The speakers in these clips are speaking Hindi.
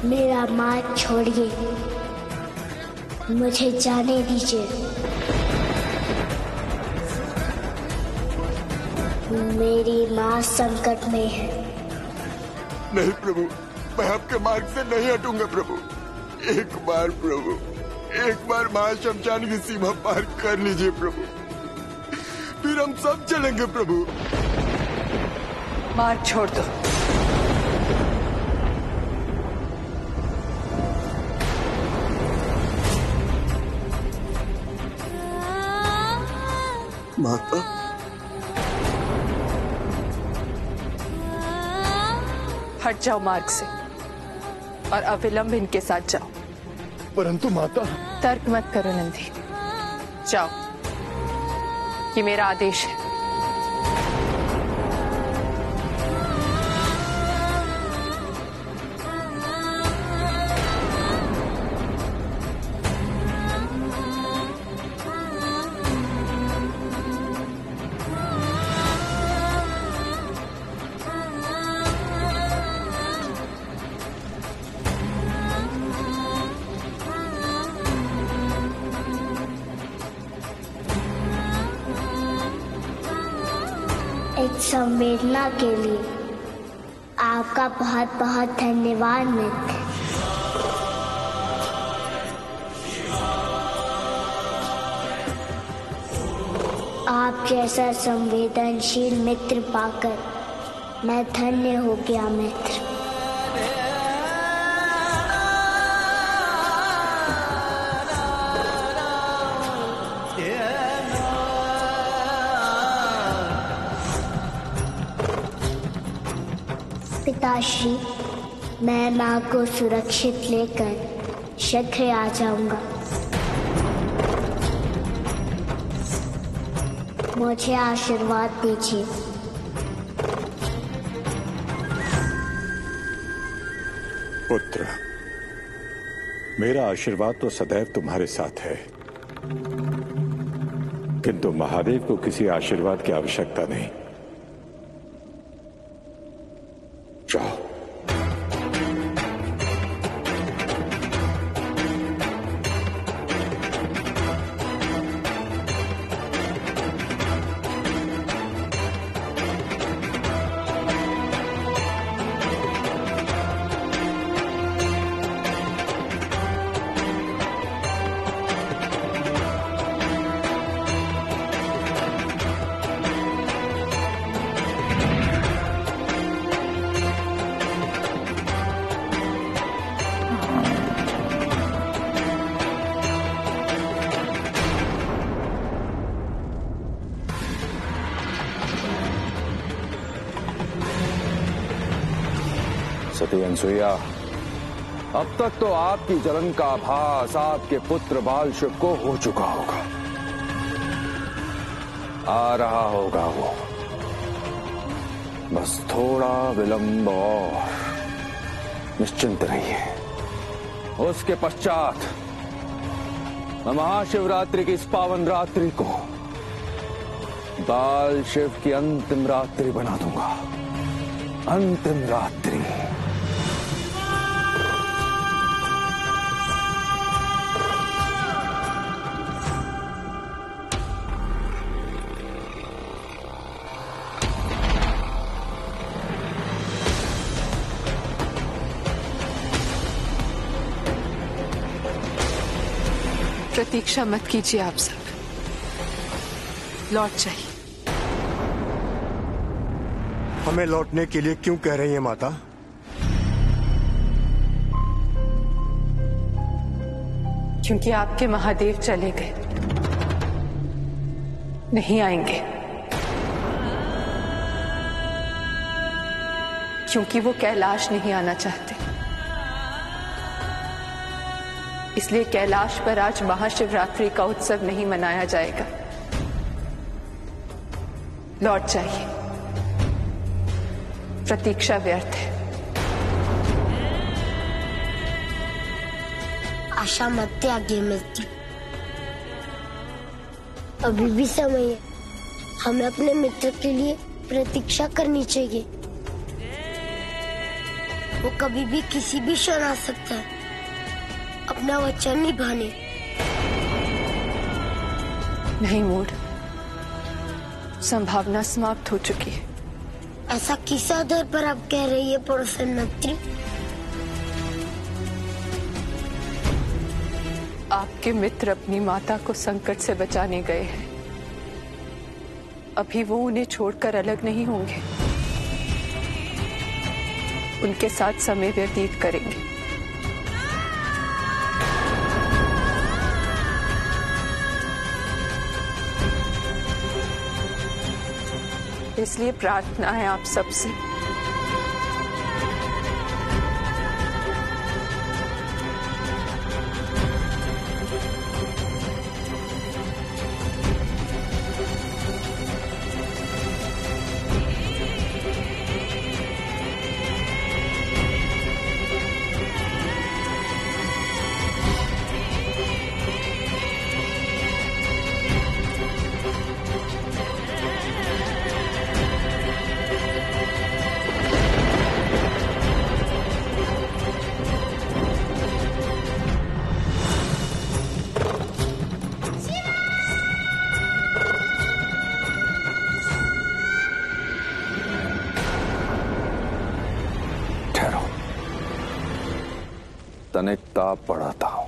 मेरा मार्ग छोड़िए, मुझे जाने दीजिए। मेरी माँ संकट में है। नहीं प्रभु, मैं आपके मार्ग से नहीं हटूंगा प्रभु। एक बार प्रभु, एक बार महाशमशान की सीमा पार कर लीजिए प्रभु, फिर हम सब चलेंगे प्रभु। मार्ग छोड़ दो। माता, हट जाओ मार्ग से और अविलंब इनके साथ जाओ। परंतु माता। तर्क मत करो नंदी, जाओ, ये मेरा आदेश है। एक संवेदना के लिए आपका बहुत बहुत धन्यवाद मित्र। आप जैसा संवेदनशील मित्र पाकर मैं धन्य हो गया मित्र। पिताश्री, मैं माँ को सुरक्षित लेकर शीघ्र आ जाऊंगा। मुझे आशीर्वाद दीजिए। पुत्र, मेरा आशीर्वाद तो सदैव तुम्हारे साथ है, किंतु महादेव को किसी आशीर्वाद की आवश्यकता नहीं। जाओ। सती अनसुईया, अब तक तो आपकी जलन का आभास आपके पुत्र बाल शिव को हो चुका होगा। आ रहा होगा वो, बस थोड़ा विलंब और निश्चिंत रहिए। उसके पश्चात मैं महाशिवरात्रि की इस पावन रात्रि को बाल शिव की अंतिम रात्रि बना दूंगा। अंतिम रात्रि। प्रतीक्षा मत कीजिए आप सब, लौट जाइए। हमें लौटने के लिए क्यों कह रही हैं माता? क्योंकि आपके महादेव चले गए, नहीं आएंगे। क्योंकि वो कैलाश नहीं आना चाहते, इसलिए कैलाश पर आज महाशिवरात्रि का उत्सव नहीं मनाया जाएगा। लौट जाइए, प्रतीक्षा व्यर्थ है। आशा मत त्यागिए मित्र, अभी भी समय है। हमें अपने मित्र के लिए प्रतीक्षा करनी चाहिए। वो कभी भी किसी भी क्षण आ सकता है अपना वचन निभाने। नहीं मूड, संभावना समाप्त हो चुकी है। ऐसा किस आधार पर आप कह रही है पड़ोसन मंत्री? आपके मित्र अपनी माता को संकट से बचाने गए हैं। अभी वो उन्हें छोड़कर अलग नहीं होंगे, उनके साथ समय व्यतीत करेंगे। इसलिए प्रार्थना है आप सबसे, तनिकता बढ़ाता हूं।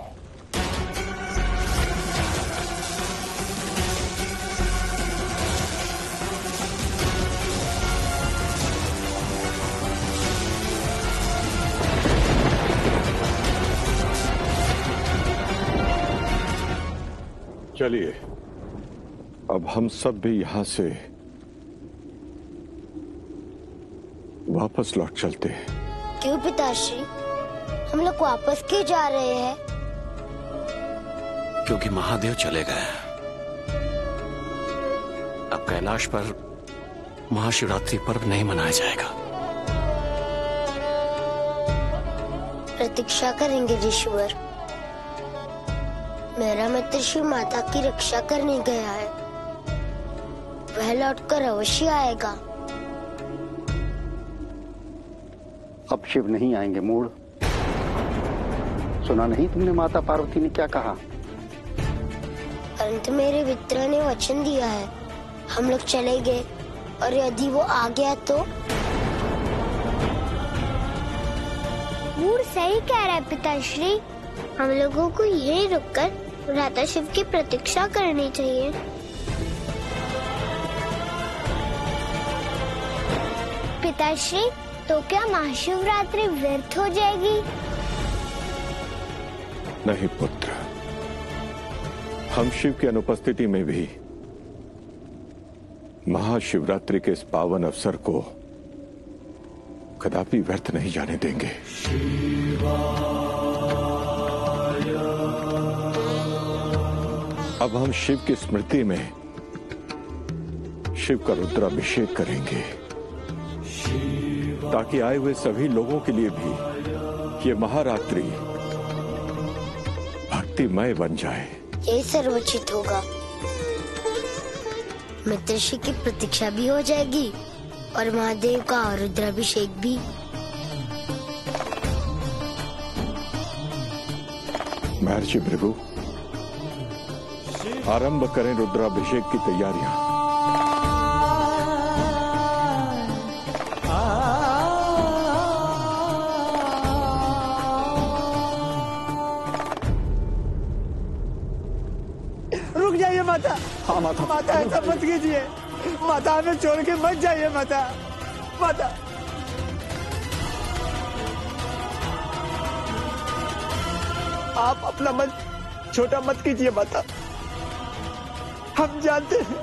चलिए अब हम सब भी यहां से वापस लौट चलते हैं। क्यों पिताश्री, हम लोग वापस क्यों जा रहे हैं? क्योंकि महादेव चले गए। अब कैलाश पर महाशिवरात्रि पर्व नहीं मनाया जाएगा। प्रतीक्षा करेंगे ऋषिवर। मेरा मित्र शिव माता की रक्षा करने गया है, वह लौटकर अवश्य आएगा। अब शिव नहीं आएंगे मूड। सुना नहीं तुमने माता पार्वती ने क्या कहा? परंतु मेरे मित्र ने वचन दिया है, हम लोग चले गए और यदि वो आ गया तो? मूड सही कह रहा है पिताश्री, हम लोगों को यहीं रुककर भ्राता शिव की प्रतीक्षा करनी चाहिए। पिताश्री, तो क्या महाशिवरात्रि व्यर्थ हो जाएगी? नहीं पुत्र, हम शिव की अनुपस्थिति में भी महाशिवरात्रि के इस पावन अवसर को कदापि व्यर्थ नहीं जाने देंगे। अब हम शिव की स्मृति में शिव का रुद्राभिषेक करेंगे ताकि आए हुए सभी लोगों के लिए भी ये महारात्रि भक्तिमय बन जाए। यही सर्वोचित होगा। मित्रश्री की प्रतीक्षा भी हो जाएगी और महादेव का रुद्राभिषेक भी। महर्षि भृगु, आरंभ करें रुद्राभिषेक की तैयारियां। रुक जाइए माता। हाँ माता। माता ऐसा मत कीजिए, माता हमें छोड़ के मत जाइए माता। माता आप अपना मन छोटा मत कीजिए माता। हम जानते हैं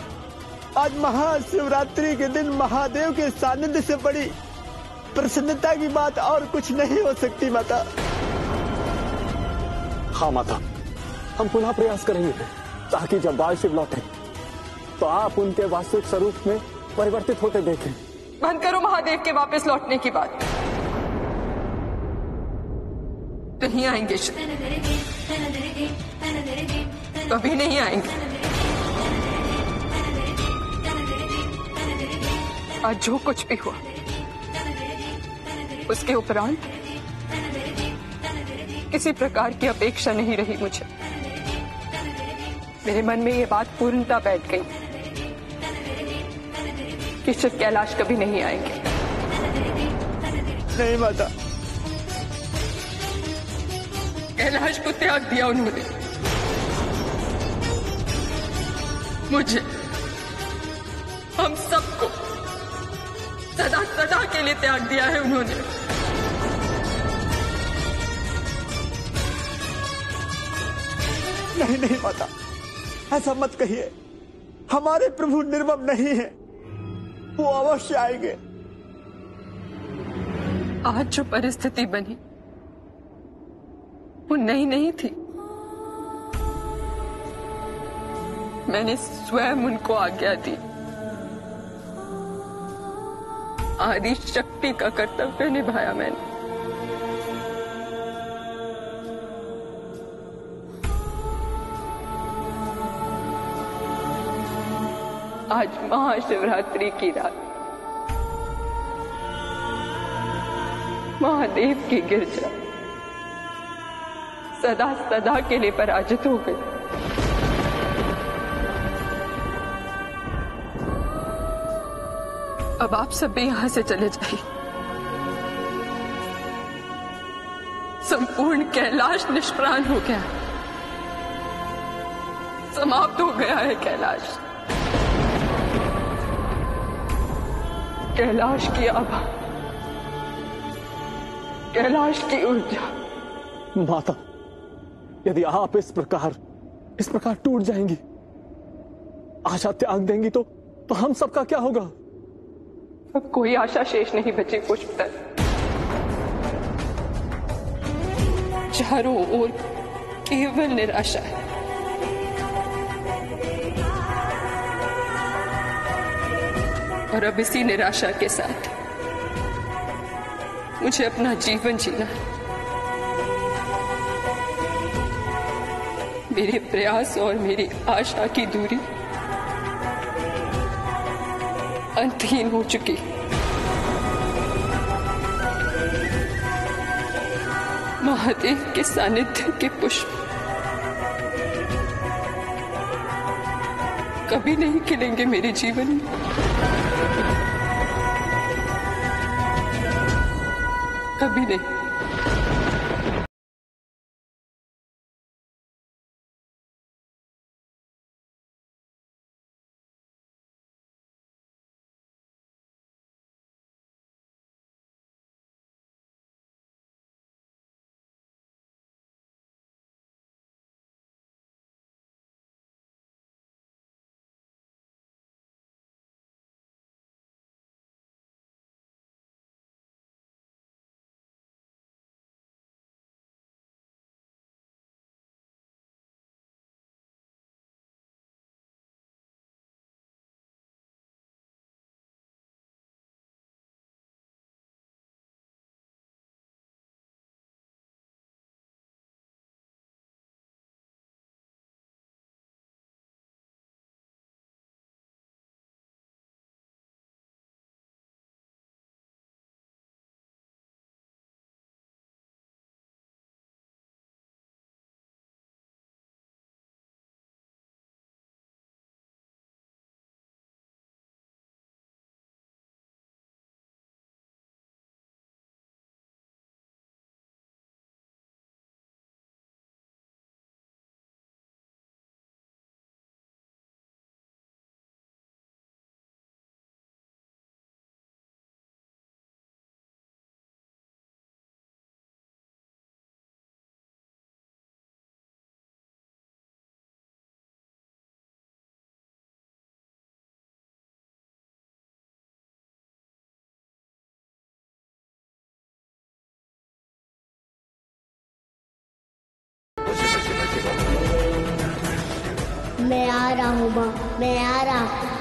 आज महाशिवरात्रि के दिन महादेव के सानिध्य से बड़ी प्रसन्नता की बात और कुछ नहीं हो सकती माता। हाँ माता, हम पुनः प्रयास करेंगे ताकि जब बाल शिव लौटे तो आप उनके वास्तविक स्वरूप में परिवर्तित होते देखें। बंद करो महादेव के वापस लौटने की बात। नहीं आएंगे शिव, कभी नहीं आएंगे। आज जो कुछ भी हुआ उसके उपरांत किसी प्रकार की अपेक्षा नहीं रही मुझे। मेरे मन में ये बात पूर्णता बैठ गई कि श्री कैलाश कभी नहीं आएंगे। नहीं माता, कैलाश को त्याग दिया उन्होंने, मुझे, हम सबको सदा सदा के लिए त्याग दिया है उन्होंने। नहीं नहीं माता, ऐसा मत कहिए। हमारे प्रभु निर्मम नहीं है, वो अवश्य आएंगे। आज जो परिस्थिति बनी वो नहीं थी। मैंने स्वयं उनको आज्ञा दी। आदि शक्ति का कर्तव्य निभाया मैंने। आज महाशिवरात्रि की रात महादेव की गिरजा सदा सदा के लिए पराजित हो गई। अब आप सब भी यहां से चले जाइए। संपूर्ण कैलाश निष्प्राण हो गया, समाप्त हो गया है कैलाश। कैलाश की आभा, कैलाश की ऊर्जा। माता, यदि आप इस प्रकार टूट जाएंगी, आशा त्याग देंगी तो हम सबका क्या होगा? अब कोई आशा शेष नहीं बची पुष्पदल। चारों ओर केवल निराशा है। और अब इसी निराशा के साथ मुझे अपना जीवन जीना है। मेरे प्रयास और मेरी आशा की दूरी अंतहीन हो चुकी। महादेव के सानिध्य के पुष्प कभी नहीं खिलेंगे मेरे जीवन में। कभी नहीं। मैं आ रहा हूँ माँ, मैं आ रहा हूँ।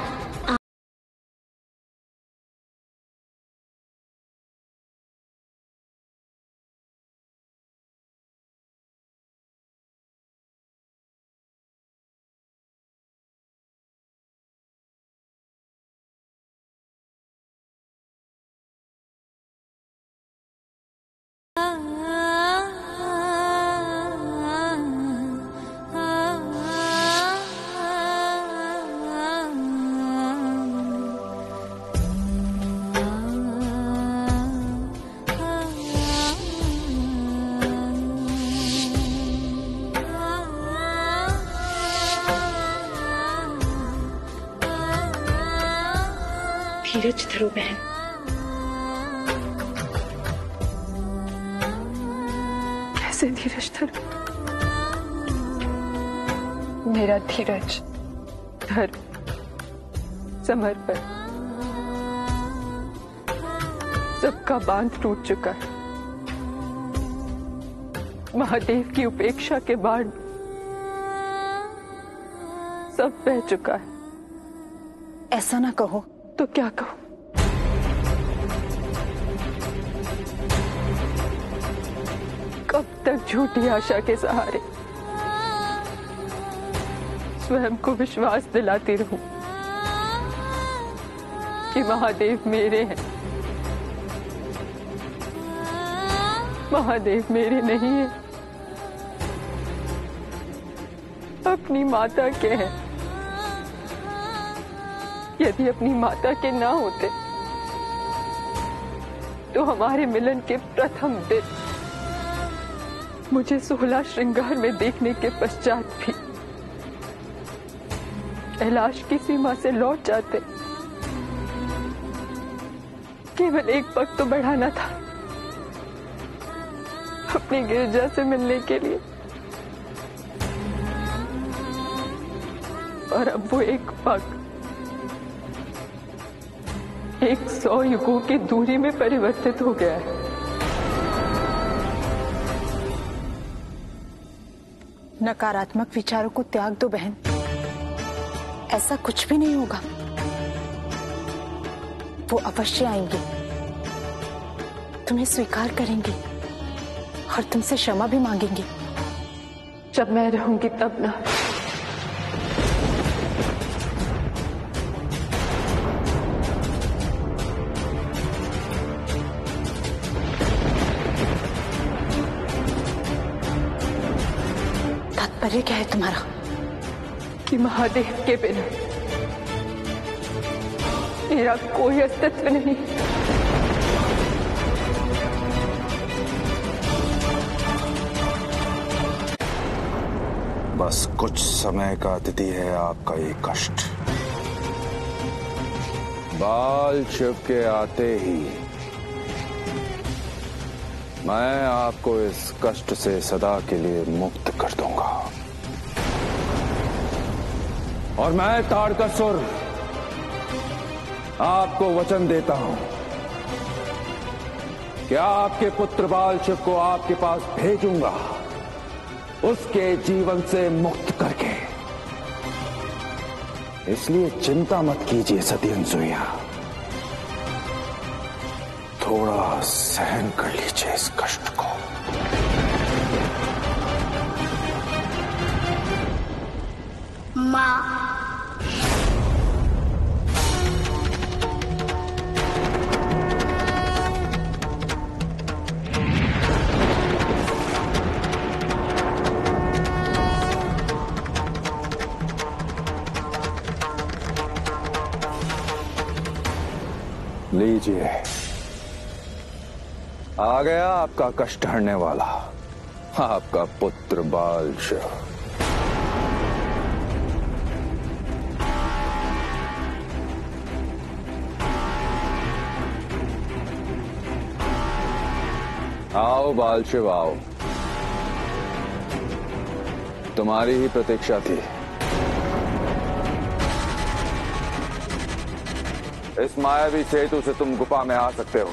धीरज धरो बहन। कैसे धीरज धरो? मेरा धीरज, धर्म, समर्पण सबका बांध टूट चुका है। महादेव की उपेक्षा के बाढ़ सब बह चुका है। ऐसा ना कहो। तो क्या कहो? कब तक झूठी आशा के सहारे स्वयं को विश्वास दिलाती रहूं कि महादेव मेरे हैं? महादेव मेरे नहीं है, अपनी माता के हैं। यदि अपनी माता के ना होते तो हमारे मिलन के प्रथम दिन मुझे 16 श्रृंगार में देखने के पश्चात भी कैलाश की सीमा से लौट जाते। केवल एक पग तो बढ़ाना था अपनी गिरिजा से मिलने के लिए, और अब वो एक पग 100 युगों की दूरी में परिवर्तित हो गया है। नकारात्मक विचारों को त्याग दो बहन, ऐसा कुछ भी नहीं होगा। वो अवश्य आएंगे, तुम्हें स्वीकार करेंगे और तुमसे क्षमा भी मांगेंगे। जब मैं रहूंगी तब ना। तात्पर्य क्या है तुम्हारा? कि महादेव के बिना मेरा कोई अस्तित्व नहीं। बस कुछ समय का अतिथि है आपका ये कष्ट। बाल शिव के आते ही मैं आपको इस कष्ट से सदा के लिए मुक्त कर दूंगा। और मैं तारकासुर आपको वचन देता हूं कि आपके पुत्र बाल शिव को आपके पास भेजूंगा, उसके जीवन से मुक्त करके। इसलिए चिंता मत कीजिए सती अनसुईया, थोड़ा सहन कर लीजिए इस कष्ट को। माँ, लीजिए, आ गया आपका कष्ट हरने वाला, आपका पुत्र बाल शिव। आओ बाल शिव आओ, तुम्हारी ही प्रतीक्षा थी। इस मायावी सेतु से तुम गुफा में आ सकते हो,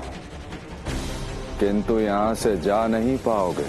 किंतु यहां से जा नहीं पाओगे।